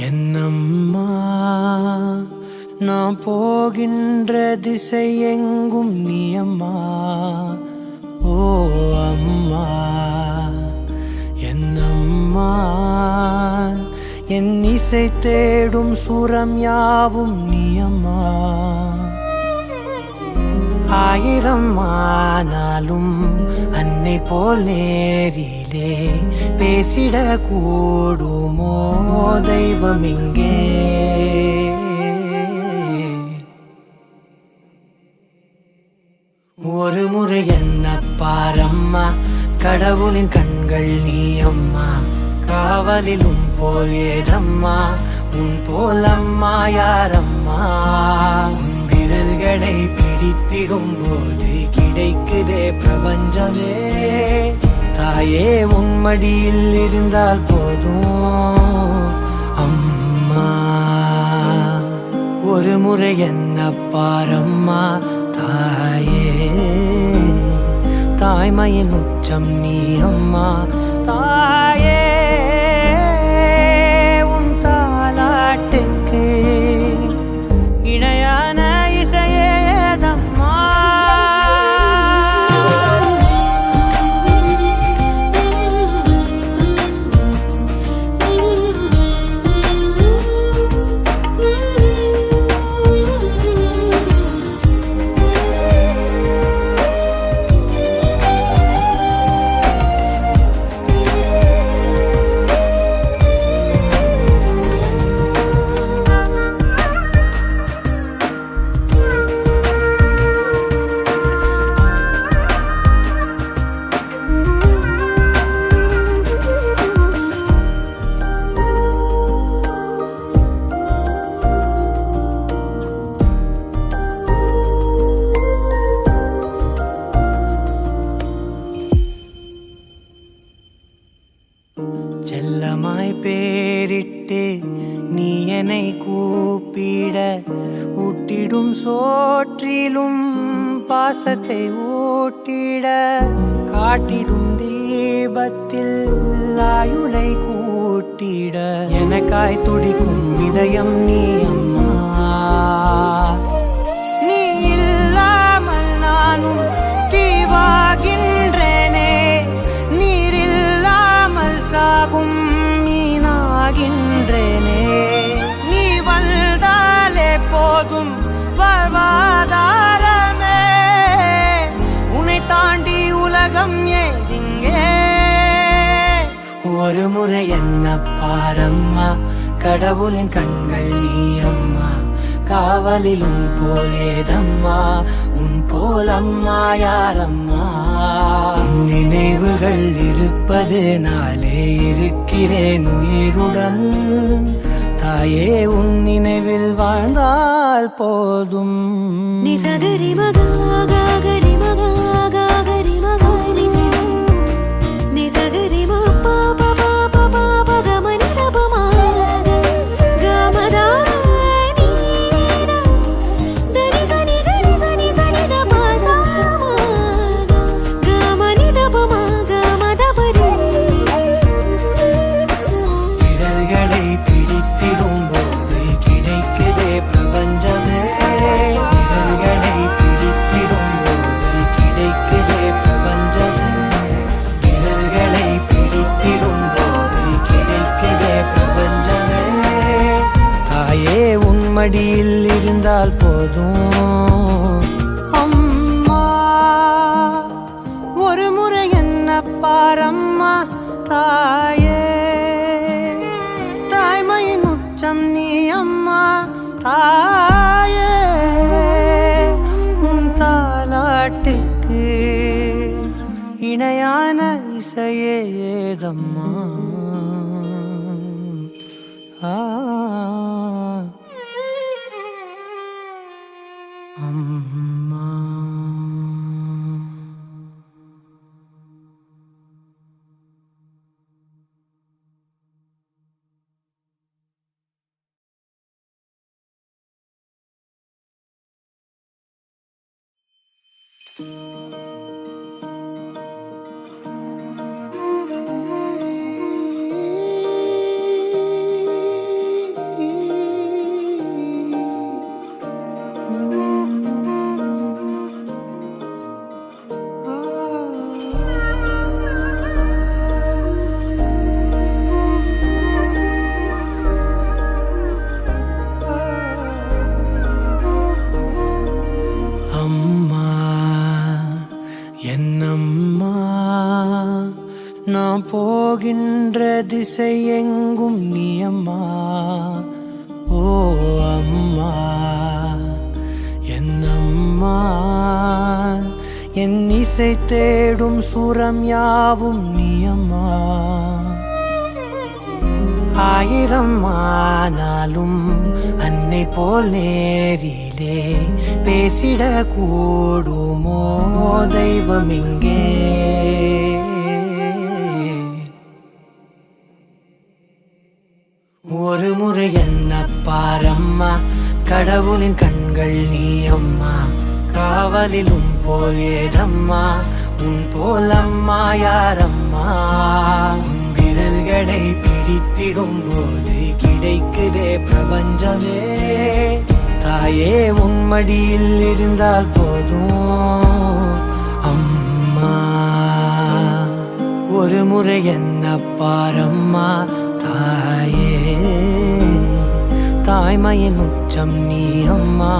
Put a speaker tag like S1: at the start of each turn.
S1: என்னம்மா நான் போகின்ற திசை எங்கும் நீ அம்மா. ஓ அம்மா என்னம்மா என் இசை தேடும் சுரம் யாவும் நீ அம்மா. ஆயிரம் ஆனாலும் அன்னை போல் நேரிலே பேசிட கூடுமோ தெய்வம் இங்கே. ஒரு முறை என்ன பாரம்மா, கடவுளின் கண்கள் நீ அம்மா. காவலில் உன் போல் ஏதம்மா, உன் போல் அம்மா யாரம்மா. உன் விரல்களை பிடித்திடும் போது கிடைக்குதே பிரபஞ்சமே. தாயே உன் மடியில் இருந்தால் போதும் அம்மா. ஒரு முறை என்ன பாரம்மா தாயே, தாய்மையின் உச்சம் நீ அம்மா. தாயே உன் தாலாட்டுக்கு இணையான இசையேதம்மா. செல்லமாய் பேரிட்டு நீ என்னை கூப்பிட, ஊட்டிடும் சோற்றிலும் பாசத்தை ஊட்டிட, காட்டிடும் தீபத்தில் ஆயுளை கூட்டிட, எனக்காய் துடிக்கும் இதயம் நீ அம்மா. நீ இல்லாமல் நானும் தீவாகின்றேனே, நீரில்லாமல் சாகும் மீனாகின்றேனே. நீ வந்தாலே போதும் வாழ்வாதாரமே, உன்னை தாண்டி உலகம் ஏதிங்கே. ஒரு முறை என்ன பாரம்மா, கடவுளின் கண்கள் நீ அம்மா. காவலிலும் போலேதம்மா, உன் போல் அம்மா யாரம்மா. நினைவுகள் இருப்பது நாளே இருக்கிறேன் உயிருடன். தாயே உன் நினைவில் வாழ்ந்தால் போதும்.
S2: நீ சகரி மகா கரி மகா கரி மகா நீ சகரி மப்பா பபா பபா பகமனி நபமா கமதா நீதா தனி சனி கரி சனி சனி தபா சாமா கமனி தபமா கமதபரி.
S1: விரல்களை பிடித்திடும் போது கிடைக்குதே பிரபஞ்சமே. விரல்களை பிடித்திடும் போது கிடைக்குதே பிரபஞ்சமே. விரல்களை பிடித்திடும் போது கிடைக்குதே பிரபஞ்சமே. தாயே உன் மடியில் இருந்தால் போதும் அம்மா. ஒரு முறை என்ன பாரம்மா தாயே, தாய்மையின் உச்சம் நீ அம்மா. தாயே உன் தாலாட்டுக்கு இணையான இசையே ஏதம்மா. அம்மா என்னம்மா நான் போகின்ற திசை எங்கும் நீ அம்மா. ஓ அம்மா என்னம்மா என் இசை தேடும் சுரம் யாவும் நீ அம்மா. ஆயிரம் ஆனாலும் அன்னை போல் நேரிலே பேசிட கூடுமோ தெய்வம் இங்கே. ஒரு முறை என்ன பாரம்மா, கடவுளின் கண்கள் நீ அம்மா. காவலிலும் போல் ஏதம்மா, உன் போல் அம்மா யாரம்மா. உன் விரல்களை பிடித்திடும் போது கிடைக்குதே பிரபஞ்சமே. தாயே உன் மடியில் இருந்தால் போதும் அம்மா. ஒரு முறை என்ன பாரம்மா தாயே, தாய்மையின் உச்சம் நீ அம்மா.